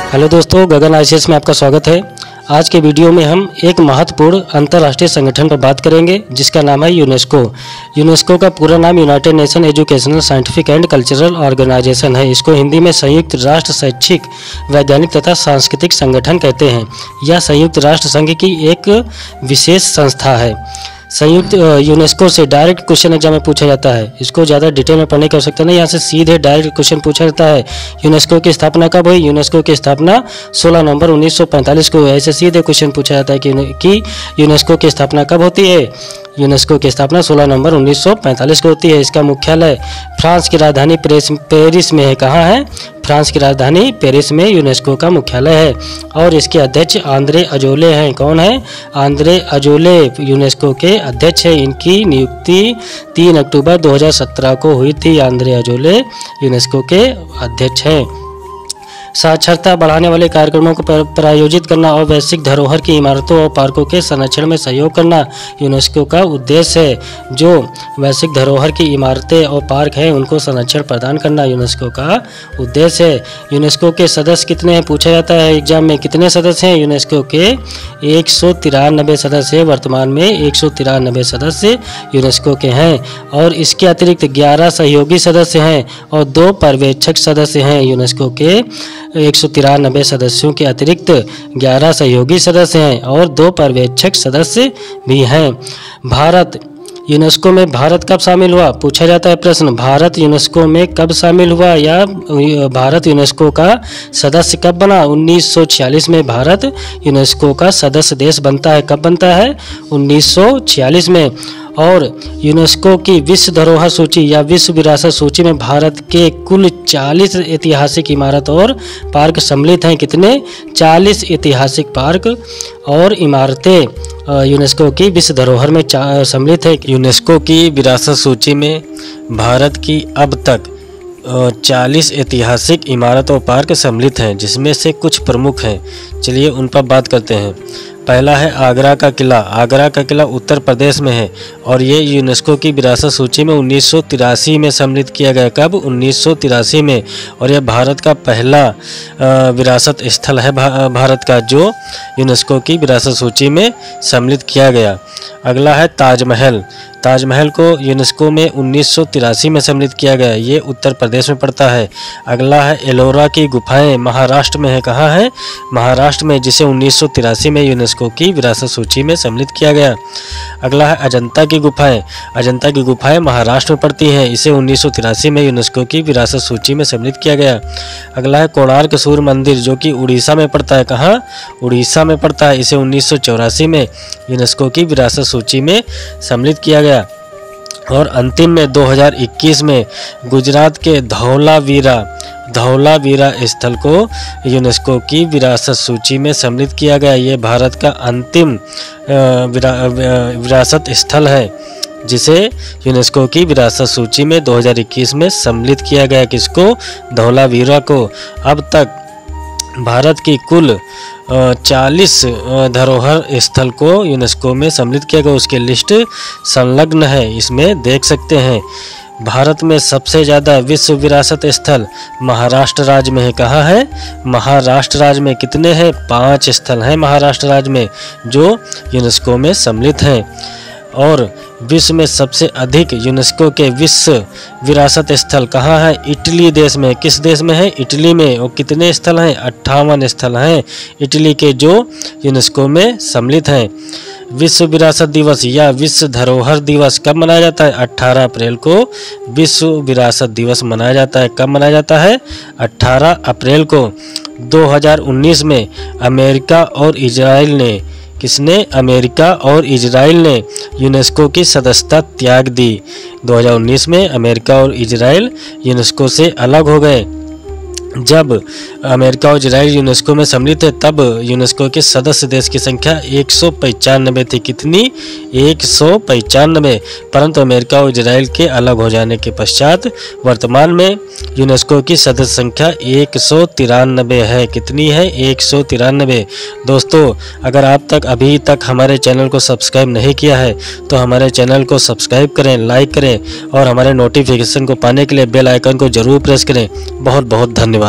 Hello दोस्तों, गगन ICS में आपका स्वागत है। आज के वीडियो में हम एक महत्वपूर्ण अंतर्राष्ट्रीय संगठन पर बात करेंगे जिसका नाम है यूनेस्को। यूनेस्को का पूरा नाम United Nation Educational Scientific and Cultural Organization है। इसको हिंदी में संयुक्त राष्ट्र शैक्षिक, वैज्ञानिक तथा सांस्कृतिक संगठन कहते हैं। यह संयुक्त राष्ट्र संघ की एक विशेष संस्था है। संयुक्त यूनेस्को से डायरेक्ट क्वेश्चन एग्जाम में पूछा जाता है। इसको ज़्यादा डिटेल में पढ़ने की आवश्यकता नहीं, यहाँ से सीधे डायरेक्ट क्वेश्चन पूछा जाता है। यूनेस्को की स्थापना कब हुई? यूनेस्को की स्थापना 16 नवंबर 1945 को। ऐसे सीधे क्वेश्चन पूछा जाता है कि यूनेस्को की स्थापना कब होती है? यूनेस्को की स्थापना 16 नवंबर 1945 को होती है। इसका मुख्यालय फ्रांस की राजधानी पेरिस में है। कहाँ है? फ्रांस की राजधानी पेरिस में यूनेस्को का मुख्यालय है। और इसके अध्यक्ष आंद्रे अजोले हैं। कौन है? आंद्रे अजोले यूनेस्को के अध्यक्ष है। इनकी नियुक्ति 3 अक्टूबर 2017 को हुई थी। आंद्रे अजोले यूनेस्को के अध्यक्ष हैं। साक्षरता बढ़ाने वाले कार्यक्रमों को प्रायोजित करना और वैश्विक धरोहर की इमारतों और पार्कों के संरक्षण में सहयोग करना यूनेस्को का उद्देश्य है। जो वैश्विक धरोहर की इमारतें और पार्क हैं उनको संरक्षण प्रदान करना यूनेस्को का उद्देश्य है। यूनेस्को के सदस्य कितने हैं पूछा जाता है एग्जाम में। कितने सदस्य हैं? यूनेस्को के 193 सदस्य हैं। वर्तमान में 193 सदस्य यूनेस्को के हैं। और इसके अतिरिक्त 11 सहयोगी सदस्य हैं और 2 पर्यवेक्षक सदस्य हैं। यूनेस्को के 193 सदस्यों के अतिरिक्त 11 सहयोगी सदस्य हैं और 2 पर्यवेक्षक सदस्य भी हैं। भारत यूनेस्को में भारत कब शामिल हुआ पूछा जाता है प्रश्न। भारत यूनेस्को में कब शामिल हुआ या भारत यूनेस्को का सदस्य कब बना? 1946 में भारत यूनेस्को का सदस्य देश बनता है। कब बनता है? 1946 में। और यूनेस्को की विश्व धरोहर सूची या विश्व विरासत सूची में भारत के कुल 40 ऐतिहासिक इमारत और पार्क सम्मिलित हैं। कितने? 40 ऐतिहासिक पार्क और इमारतें यूनेस्को की विश्व धरोहर में सम्मिलित है। यूनेस्को की विरासत सूची में भारत की अब तक 40 ऐतिहासिक इमारत और पार्क सम्मिलित हैं, जिसमें से कुछ प्रमुख हैं। चलिए उन पर बात करते हैं। पहला है आगरा का किला। आगरा का किला उत्तर प्रदेश में है और ये यूनेस्को की विरासत सूची में 1983 में सम्मिलित किया गया। कब? 1983 में। और यह भारत का पहला विरासत स्थल है भारत का जो यूनेस्को की विरासत सूची में सम्मिलित किया गया। अगला है ताजमहल। ताजमहल को यूनेस्को में 1983 में सम्मिलित किया गया। ये उत्तर प्रदेश में पड़ता है। अगला है एलोरा की गुफाएं। महाराष्ट्र में है। कहाँ है? महाराष्ट्र में, जिसे 1983 में यूनेस्को की विरासत सूची में सम्मिलित किया गया। अगला है अजंता की गुफाएं। अजंता की गुफाएं महाराष्ट्र में पड़ती हैं। इसे 1983 में यूनेस्को की विरासत सूची में सम्मिलित किया गया। अगला है कोणार्क सूर्य मंदिर जो कि उड़ीसा में पड़ता है। कहाँ? उड़ीसा में पड़ता है। इसे 1984 में यूनेस्को की विरासत सूची में सम्मिलित किया गया। और अंतिम में 2021 में गुजरात के धौलावीरा स्थल को यूनेस्को की विरासत सूची में सम्मिलित किया गया। ये भारत का अंतिम विरासत स्थल है जिसे यूनेस्को की विरासत सूची में 2021 में सम्मिलित किया गया। किसको? धौलावीरा को। अब तक भारत की कुल 40 धरोहर स्थल को यूनेस्को में सम्मिलित किया गया। उसकी लिस्ट संलग्न है, इसमें देख सकते हैं। भारत में सबसे ज़्यादा विश्व विरासत स्थल महाराष्ट्र राज्य में है। कहाँ है? महाराष्ट्र राज्य में। कितने हैं? 5 स्थल हैं महाराष्ट्र राज्य में जो यूनेस्को में सम्मिलित हैं। और विश्व में सबसे अधिक यूनेस्को के विश्व विरासत स्थल कहाँ है? इटली देश में। किस देश में है? इटली में। और कितने स्थल हैं? 58 स्थल हैं इटली के जो यूनेस्को में सम्मिलित हैं। विश्व विरासत दिवस या विश्व धरोहर दिवस कब मनाया जाता है? 18 अप्रैल को विश्व विरासत दिवस मनाया जाता है। कब मनाया जाता है? 18 अप्रैल को। 2019 में अमेरिका और इजराइल ने, किसने? अमेरिका और इजराइल ने यूनेस्को की सदस्यता त्याग दी। 2019 में अमेरिका और इजराइल यूनेस्को से अलग हो गए। जब अमेरिका और इजराइल यूनेस्को में सम्मिलित है तब यूनेस्को के सदस्य देश की संख्या 195 थी। कितनी? 195। परंतु अमेरिका और इजराइल के अलग हो जाने के पश्चात वर्तमान में यूनेस्को की सदस्य संख्या 193 है। कितनी है? 193। दोस्तों, अगर आप अभी तक हमारे चैनल को सब्सक्राइब नहीं किया है तो हमारे चैनल को सब्सक्राइब करें, लाइक करें और हमारे नोटिफिकेशन को पाने के लिए बेल आइकन को जरूर प्रेस करें। बहुत बहुत धन्यवाद।